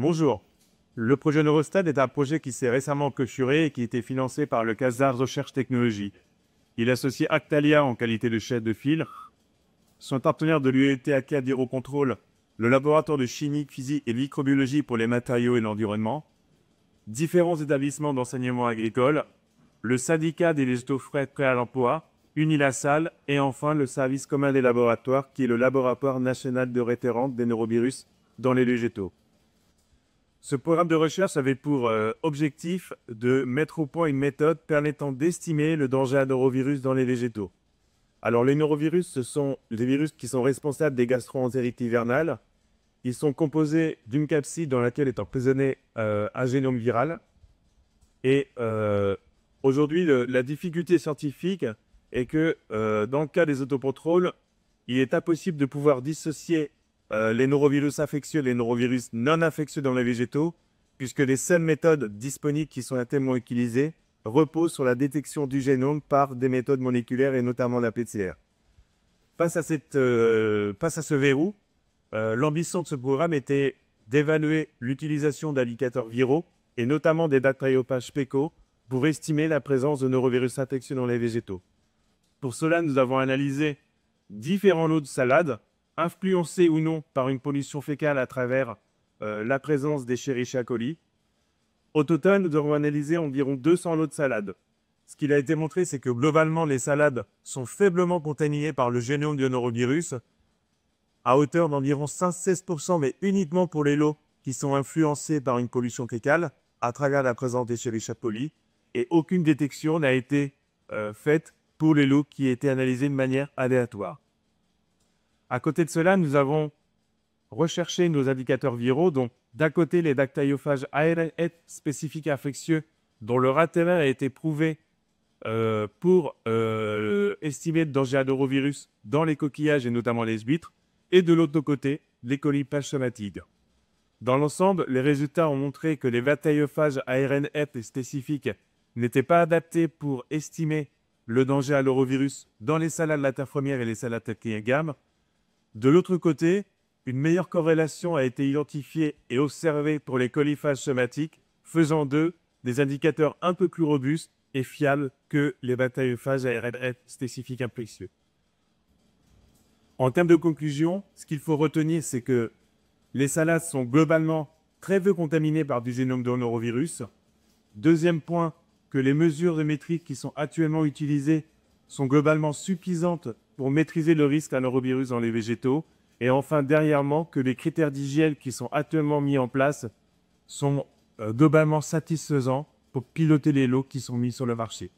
Bonjour. Le projet Neurostad est un projet qui s'est récemment clôturé et qui a été financé par le CASDAR Recherche Technologie. Il associe Actalia en qualité de chef de file, son partenaire de l'UET ACAD d'Hérocontrôle, le laboratoire de chimie, physique et microbiologie pour les matériaux et l'environnement, différents établissements d'enseignement agricole, le syndicat des végétaux frais prêts à l'emploi, Unilassal et enfin le service commun des laboratoires qui est le laboratoire national de référence des neurovirus dans les végétaux. Ce programme de recherche avait pour objectif de mettre au point une méthode permettant d'estimer le danger à neurovirus dans les végétaux. Alors les neurovirus, ce sont les virus qui sont responsables des gastro-entérites hivernales. Ils sont composés d'une capside dans laquelle est emprisonné un génome viral. Et aujourd'hui, la difficulté scientifique est que dans le cas des autocontrôles, il est impossible de pouvoir dissocier les neurovirus infectieux et les neurovirus non infectieux dans les végétaux, puisque les seules méthodes disponibles qui sont actuellement utilisées reposent sur la détection du génome par des méthodes moléculaires et notamment la PCR. Face à ce verrou, l'ambition de ce programme était d'évaluer l'utilisation d'indicateurs viraux et notamment des bactériophages PECO pour estimer la présence de neurovirus infectieux dans les végétaux. Pour cela, nous avons analysé différents lots de salades, influencés ou non par une pollution fécale à travers la présence d'Escherichia coli. Au total, nous avons analysé environ 200 lots de salades. Ce qu'il a été montré, c'est que globalement, les salades sont faiblement contaminées par le génome du neurovirus, à hauteur d'environ 5-16%, mais uniquement pour les lots qui sont influencés par une pollution fécale, à travers la présence d'Escherichia coli, et aucune détection n'a été faite pour les lots qui étaient analysés de manière aléatoire. À côté de cela, nous avons recherché nos indicateurs viraux, donc d'un côté les bactériophages ARN spécifiques infectieux, dont leur intérêt a été prouvé pour estimer le danger à neurovirus dans les coquillages et notamment les huîtres, et de l'autre côté, les colipages somatides. Dans l'ensemble, les résultats ont montré que les bactériophages ARN-F spécifiques n'étaient pas adaptés pour estimer le danger à neurovirus dans les salades latifronières et les salades Tecniagam. De l'autre côté, une meilleure corrélation a été identifiée et observée pour les coliphages somatiques, faisant d'eux des indicateurs un peu plus robustes et fiables que les bactériophages ARN-F spécifiques infectieux. En termes de conclusion, ce qu'il faut retenir, c'est que les salades sont globalement très peu contaminées par du génome de neurovirus. Deuxième point, que les mesures de maîtrise qui sont actuellement utilisées sont globalement suffisantes pour maîtriser le risque à neurovirus dans les végétaux. Et enfin, dernièrement, que les critères d'hygiène qui sont actuellement mis en place sont globalement satisfaisants pour piloter les lots qui sont mis sur le marché.